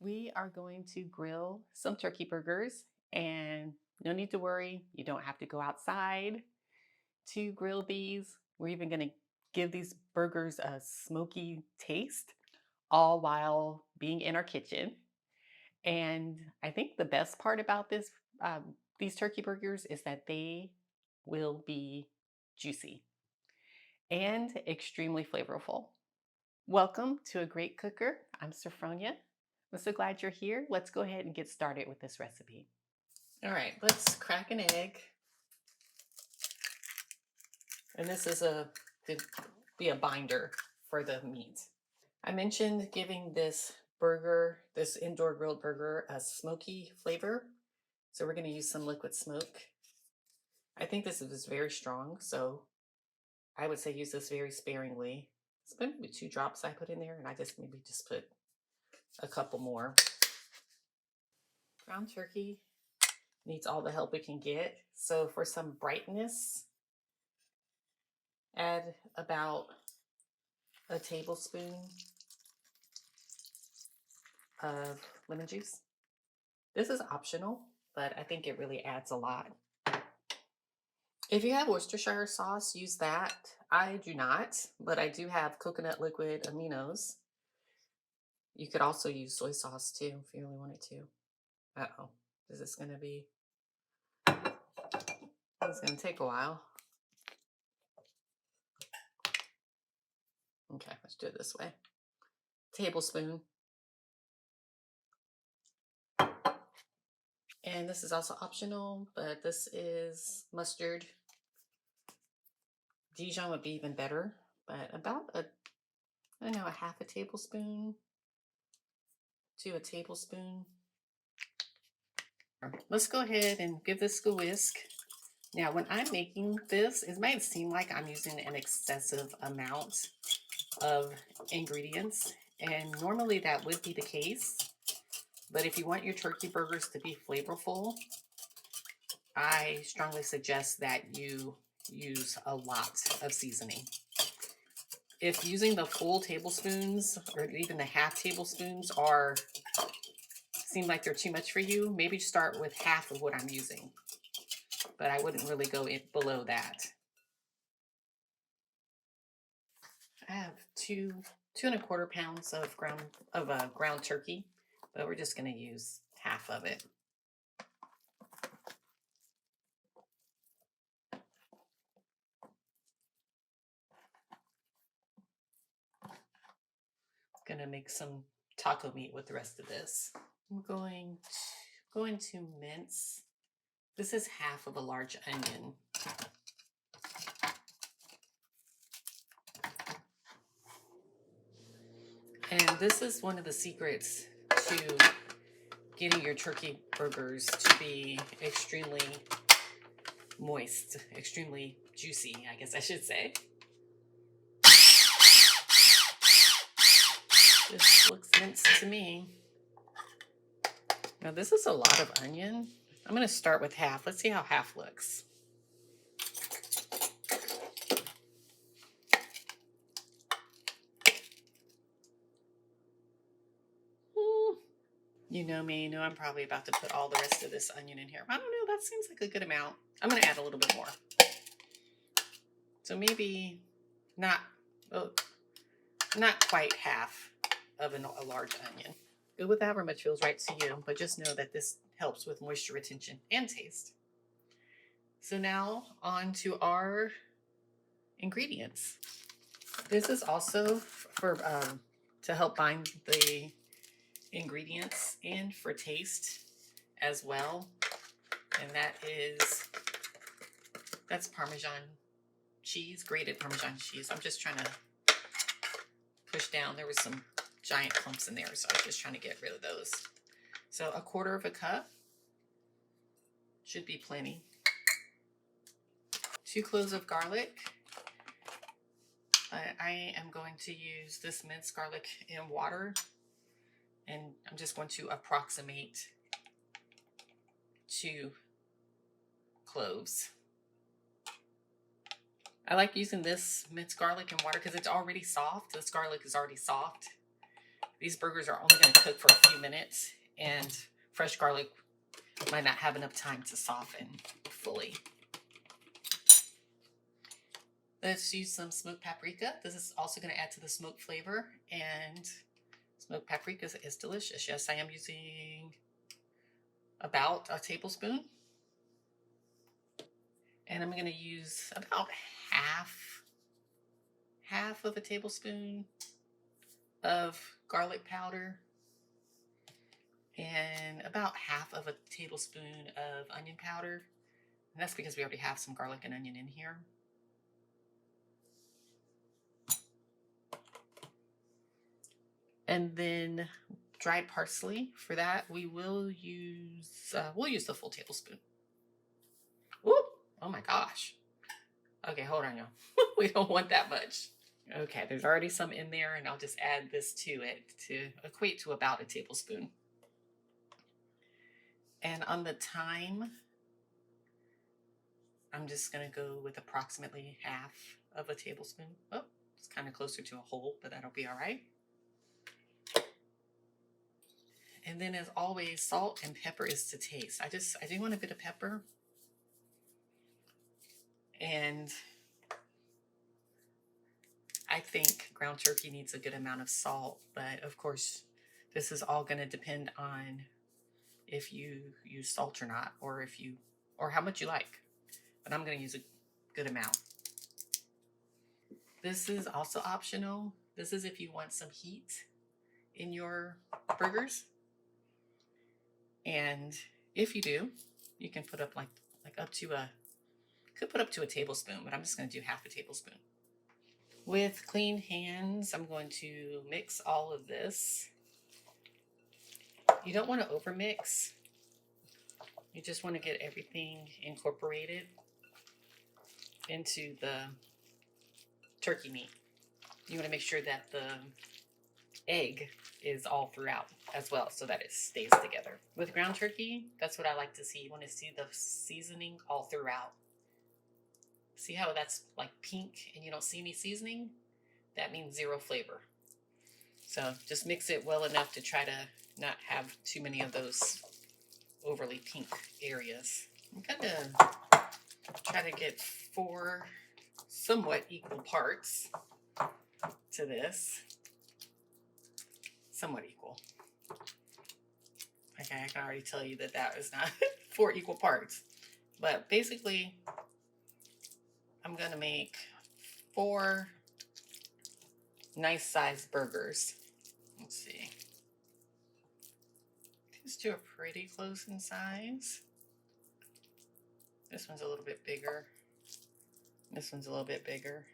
We are going to grill some turkey burgers, and no need to worry, you don't have to go outside to grill these. We're even going to give these burgers a smoky taste, all while being in our kitchen. And I think the best part about these turkey burgers is that they will be juicy and extremely flavorful. Welcome to A Great Cooker. I'm Sophronia. I'm so glad you're here. Let's go ahead and get started with this recipe. All right, let's crack an egg. And this is to be a binder for the meat. I mentioned giving this burger, this indoor grilled burger, a smoky flavor. So we're going to use some liquid smoke. I think this is very strong, so I would say use this very sparingly. It's maybe 2 drops I put in there, and I just put a couple more. Ground turkey needs all the help it can get. So for some brightness, add about a tablespoon of lemon juice. This is optional, but I think it really adds a lot. If you have Worcestershire sauce, use that. I do not, but I do have coconut liquid aminos. You could also use soy sauce too if you really wanted to. Uh-oh, this is going to be, it's going to take a while. Okay, let's do it this way. Tablespoon. And this is also optional, but this is mustard. Dijon would be even better, but about a half a tablespoon to a tablespoon. Let's go ahead and give this a whisk. Now, when I'm making this, it might seem like I'm using an excessive amount of ingredients, and normally that would be the case. But if you want your turkey burgers to be flavorful, I strongly suggest that you use a lot of seasoning. If using the full tablespoons or even the half tablespoons seem like they're too much for you, maybe start with half of what I'm using. But I wouldn't really go below that. I have 2.25 pounds of ground turkey, but we're just going to use half of it. Going to make some taco meat with the rest of this. I'm going to mince. This is half of a large onion. And this is one of the secrets to getting your turkey burgers to be extremely moist, extremely juicy, I guess I should say. This looks minced to me. Now this is a lot of onion. I'm going to start with half. Let's see how half looks. You know me, you know I'm probably about to put all the rest of this onion in here. I don't know, that seems like a good amount. I'm going to add a little bit more. So maybe not quite half of a large onion. Go with however much feels right to you, but just know that this helps with moisture retention and taste. So now on to our ingredients. This is also for to help bind the ingredients and for taste as well. And that's Parmesan cheese, grated Parmesan cheese. I'm just trying to push down. There was some giant clumps in there, so I was just trying to get rid of those. So 1/4 cup should be plenty. 2 cloves of garlic. I am going to use this minced garlic in water, and I'm just going to approximate 2 cloves. I like using this minced garlic in water because it's already soft. This garlic is already soft. These burgers are only going to cook for a few minutes, and fresh garlic might not have enough time to soften fully. Let's use some smoked paprika. This is also going to add to the smoked flavor, and smoked paprika is delicious. Yes, I am using about a tablespoon. And I'm going to use about half of a tablespoon of garlic powder and about half of a tablespoon of onion powder. And that's because we already have some garlic and onion in here. And then dried parsley. For that, we'll use the full tablespoon. Woo! Oh my gosh. Okay, hold on, y'all. We don't want that much. Okay, there's already some in there, and I'll just add this to it to equate to about a tablespoon. And on the thyme, I'm just going to go with approximately half of a tablespoon. Oh, it's kind of closer to a whole, but that'll be all right. And then, as always, salt and pepper is to taste. I do want a bit of pepper. And I think ground turkey needs a good amount of salt, but of course, this is all going to depend on if you use salt or not, or how much you like. But I'm going to use a good amount. This is also optional. This is if you want some heat in your burgers. And if you do, you can put up could put up to a tablespoon, but I'm just going to do half a tablespoon. With clean hands, I'm going to mix all of this. You don't want to overmix. You just want to get everything incorporated into the turkey meat. You want to make sure that the egg is all throughout as well, so that it stays together. With ground turkey, that's what I like to see. You want to see the seasoning all throughout. See how that's like pink and you don't see any seasoning? That means zero flavor. So just mix it well enough to try to not have too many of those overly pink areas. I'm gonna try to get 4 somewhat equal parts to this. Somewhat equal. Okay, I can already tell you that is not 4 equal parts. But basically, I'm going to make 4 nice sized burgers. Let's see. These 2 are pretty close in size. This one's a little bit bigger. This one's a little bit bigger.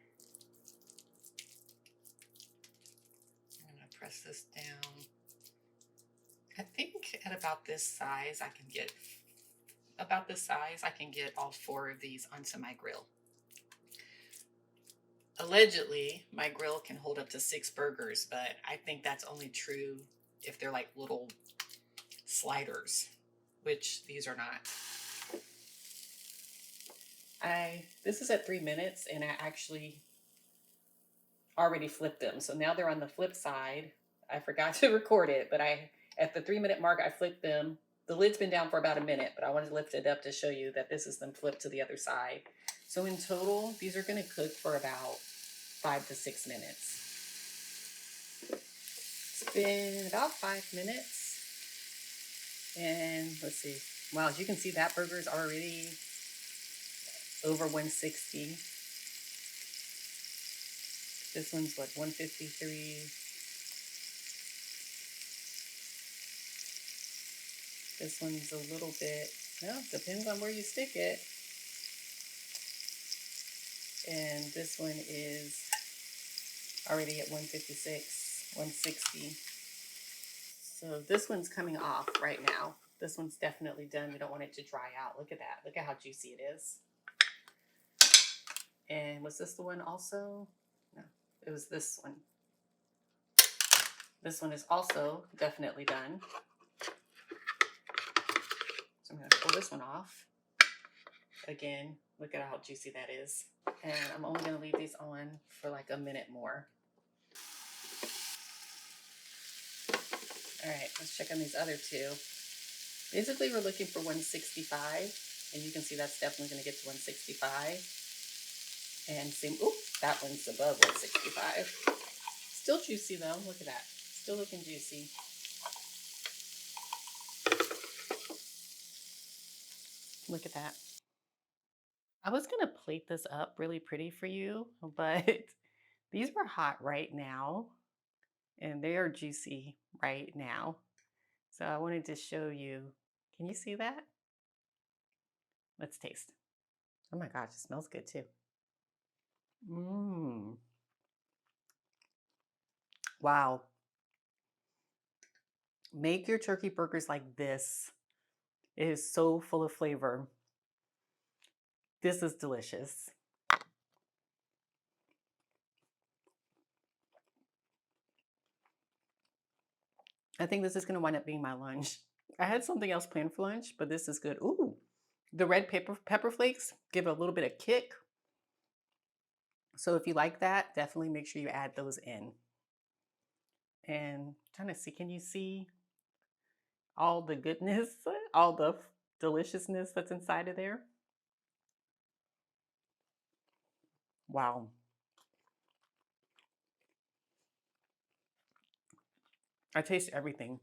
I'm going to press this down. I think at about this size, I can get all 4 of these onto my grill. Allegedly, my grill can hold up to 6 burgers, but I think that's only true if they're like little sliders, which these are not. This is at 3 minutes, and I actually already flipped them. So now they're on the flip side. I forgot to record it, but at the 3-minute mark, I flipped them. The lid's been down for about a minute, but I wanted to lift it up to show you that this is them flipped to the other side. So in total, these are going to cook for about 5 to 6 minutes. It's been about 5 minutes. And let's see. Wow, as you can see, that burger is already over 160. This one's what, 153. This one's a little bit, well, depends on where you stick it. And this one is already at 156, 160. So this one's coming off right now. This one's definitely done. We don't want it to dry out. Look at that. Look at how juicy it is. And was this the one also? No, it was this one. This one is also definitely done. So I'm going to pull this one off. Again, look at how juicy that is. And I'm only going to leave these on for like a minute more. All right, let's check on these other two. Basically, we're looking for 165, and you can see that's definitely going to get to 165. And same, oh, that one's above 165. Still juicy though, look at that. Still looking juicy. Look at that. I was gonna plate this up really pretty for you, but these were hot right now and they are juicy right now. So I wanted to show you. Can you see that? Let's taste. Oh my gosh, it smells good too. Mmm. Wow. Make your turkey burgers like this. It is so full of flavor. This is delicious. I think this is going to wind up being my lunch. I had something else planned for lunch, but this is good. Ooh, the red pepper flakes give a little bit of kick. So if you like that, definitely make sure you add those in. And trying to see, can you see all the goodness, all the deliciousness that's inside of there? Wow. I taste everything.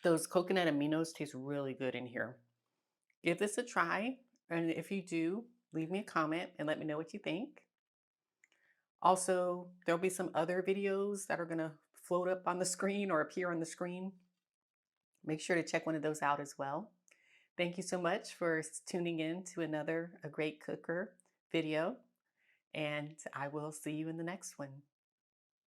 Those coconut aminos taste really good in here. Give this a try. And if you do, leave me a comment and let me know what you think. Also, there'll be some other videos that are going to float up on the screen or appear on the screen. Make sure to check one of those out as well. Thank you so much for tuning in to another A Great Cooker video, and I will see you in the next one.